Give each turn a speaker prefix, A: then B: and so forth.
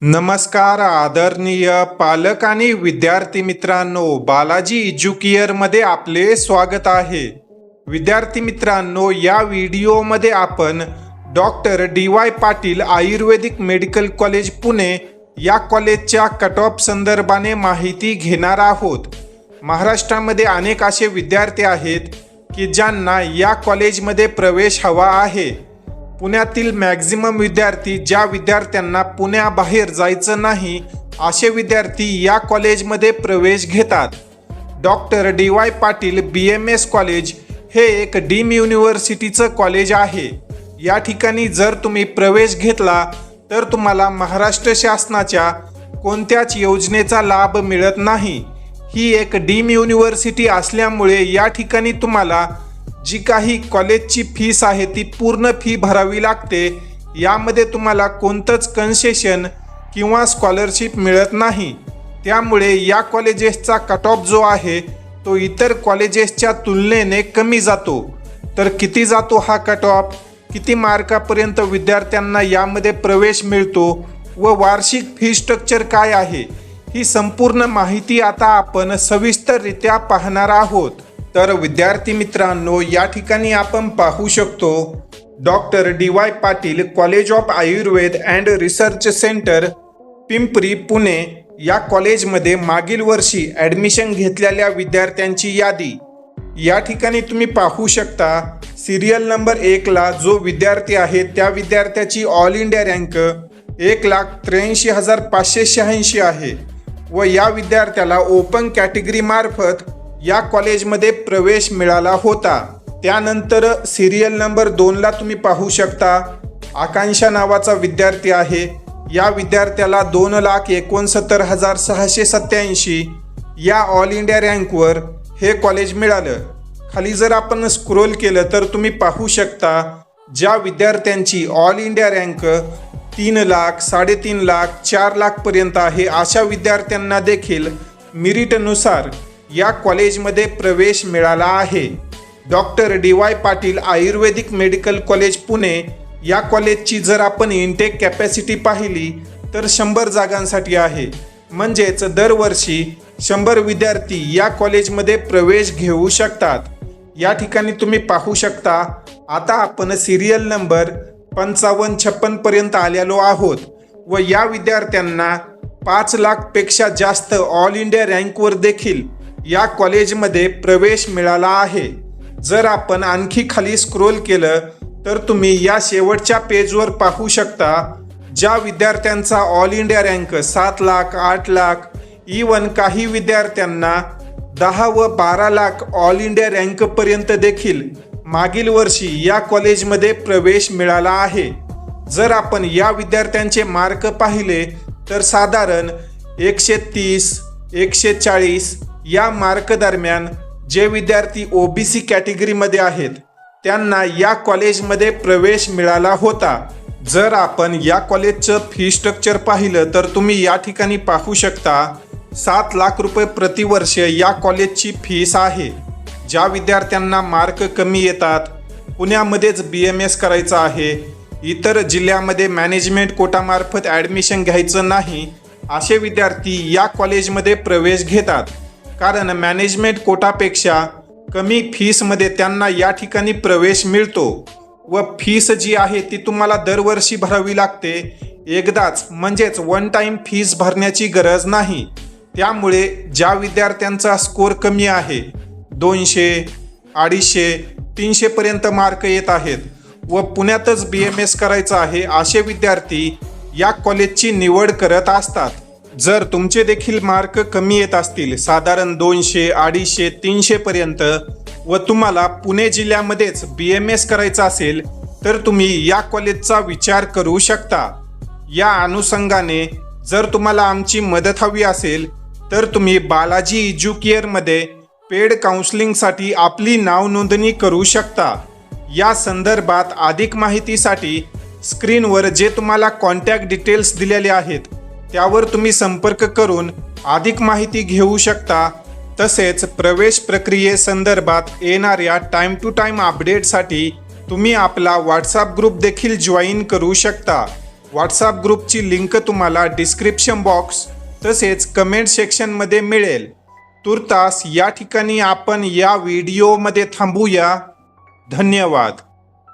A: नमस्कार आदरणीय पालक आणि विद्यार्थी मित्रांनो, बालाजी एज्युकेअरमध्ये आपले स्वागत आहे. विद्यार्थी मित्रांनो, या व्हिडिओमध्ये आपण डॉक्टर DY पाटील आयुर्वेदिक मेडिकल कॉलेज पुणे या कॉलेजच्या कट ऑफ संदर्भाने माहिती घेणार आहोत. महाराष्ट्रामध्ये अनेक असे विद्यार्थी आहेत की ज्यांना या कॉलेजमध्ये प्रवेश हवा आहे. पुण्यातील मॅक्झिमम विद्यार्थी, ज्या विद्यार्थ्यांना पुण्याबाहेर जायचं नाही, असे विद्यार्थी या कॉलेजमध्ये प्रवेश घेतात. Doctor DY Patil BMS college हे एक डीम युनिव्हर्सिटीचं कॉलेज आहे. या ठिकाणी जर तुम्ही प्रवेश घेतला तर तुम्हाला महाराष्ट्र शासनाच्या कोणत्याच योजनेचा लाभ मिळत नाही. ही एक डीम युनिव्हर्सिटी असल्यामुळे या ठिकाणी तुम्हाला जी काही कॉलेजची फीस आहे ती पूर्ण फी भरावी लागते. यामध्ये तुम्हाला कोणतंच कन्सेशन किंवा स्कॉलरशिप मिळत नाही. त्यामुळे या कॉलेजेसचा कट ऑफ जो आहे तो इतर कॉलेजेसच्या तुलनेने कमी जातो. तर किती जातो हा कट ऑफ, किती मार्कापर्यंत विद्यार्थ्यांना यामध्ये प्रवेश मिळतो व वार्षिक फी स्ट्रक्चर काय आहे, ही संपूर्ण माहिती आता आपण सविस्तररित्या पाहणार आहोत. तर विद्यार्थी मित्रांनो, या ठिकाणी आपण पाहू शकतो doctor DY Patil college of Ayurveda and research centre Pimpri Pune या कॉलेजमध्ये मागील वर्षी ॲडमिशन घेतलेल्या विद्यार्थ्यांची यादी. या ठिकाणी तुम्ही पाहू शकता सिरियल नंबर 1ला जो विद्यार्थी आहे त्या विद्यार्थ्याची ऑल इंडिया रँक 1,83,586 आहे व या विद्यार्थ्याला ओपन कॅटेगरी मार्फत या कॉलेजमध्ये प्रवेश मिळाला होता. त्यानंतर सिरियल नंबर 2ला तुम्ही पाहू शकता आकांक्षा नावाचा विद्यार्थी आहे. या विद्यार्थ्याला 2,69,687 या ऑल इंडिया रँकवर हे कॉलेज मिळालं. खाली जर आपण स्क्रोल केलं तर तुम्ही पाहू शकता ज्या विद्यार्थ्यांची all India rank 3 lakh, 3.5 lakh, 4 लाखपर्यंत आहे, अशा विद्यार्थ्यांना देखील मेरिटनुसार या कॉलेजमध्ये प्रवेश मिळाला आहे. डॉक्टर DY पाटील आयुर्वेदिक मेडिकल कॉलेज पुणे या कॉलेजची जर आपण इनटेक कॅपॅसिटी पाहिली तर 100 जागांसाठी आहे. म्हणजेच दरवर्षी 100 विद्यार्थी या कॉलेजमध्ये प्रवेश घेऊ शकतात. या ठिकाणी तुम्ही पाहू शकता आता आपण सिरियल नंबर 55-56 पर्यंत आलेलो आहोत व या विद्यार्थ्यांना 5 लाखपेक्षा जास्त ऑल इंडिया रँकवर देखील या कॉलेजमध्ये प्रवेश मिळाला आहे. जर आपण आणखी खाली स्क्रोल केलं तर तुम्ही या शेवटच्या पेजवर पाहू शकता ज्या विद्यार्थ्यांचा all India rank 7 lakh, 8 lakh, even काही विद्यार्थ्यांना 10 व 12 लाख ऑल इंडिया रँकपर्यंत देखील मागील वर्षी या कॉलेजमध्ये प्रवेश मिळाला आहे. जर आपण या विद्यार्थ्यांचे मार्क पाहिले तर साधारण 130, 140 या मार्क दरम्यान जे विद्यार्थी OBC कॅटेगरीमध्ये आहेत त्यांना या कॉलेजमध्ये प्रवेश मिळाला होता. जर आपण या कॉलेजचं फी स्ट्रक्चर पाहिलं तर तुम्ही या ठिकाणी पाहू शकता 7 लाख रुपये प्रतिवर्ष या कॉलेजची फीस आहे. ज्या विद्यार्थ्यांना मार्क कमी येतात, पुण्यामध्येच BMS करायचं आहे, इतर जिल्ह्यामध्ये मॅनेजमेंट कोटामार्फत ॲडमिशन घ्यायचं नाही, असे विद्यार्थी या कॉलेजमध्ये प्रवेश घेतात. कारण मॅनेजमेंट कोटापेक्षा कमी फीसमध्ये त्यांना या ठिकाणी प्रवेश मिळतो व फीस जी आहे ती तुम्हाला दरवर्षी भरावी लागते एकदाच, म्हणजेच वन टाईम फीस भरण्याची गरज नाही. त्यामुळे ज्या विद्यार्थ्यांचा स्कोर कमी आहे, 200, 250, 300 पर्यंत मार्क येत आहेत व पुण्यातच BMS करायचं आहे, असे विद्यार्थी या कॉलेजची निवड करत असतात. जर तुमचे देखील मार्क कमी येत असतील, साधारण 200, 250, 300 पर्यंत व तुम्हाला पुणे जिल्ह्यामध्येच BMS करायचं असेल तर तुम्ही या कॉलेजचा विचार करू शकता. या अनुषंगाने जर तुम्हाला आमची मदत हवी असेल तर तुम्ही बालाजी एज्युकेअरमध्ये पेड काउन्सिलिंगसाठी आपली नाव नोंदणी करू शकता. या संदर्भात अधिक माहितीसाठी स्क्रीनवर जे तुम्हाला कॉन्टॅक्ट डिटेल्स दिलेले आहेत त्यावर तुम्ही संपर्क करून अधिक माहिती घेऊ शकता. तसेच प्रवेश प्रक्रियेसंदर्भात येणाऱ्या टाईम टू टाईम अपडेटसाठी तुम्ही आपला व्हॉट्सअप ग्रुप देखील जॉईन करू शकता. व्हॉट्सॲप ग्रुपची लिंक तुम्हाला डिस्क्रिप्शन बॉक्स तसेच कमेंट सेक्शनमध्ये मिळेल. तुर्तास या ठिकाणी आपण या व्हिडिओमध्ये थांबूया. धन्यवाद.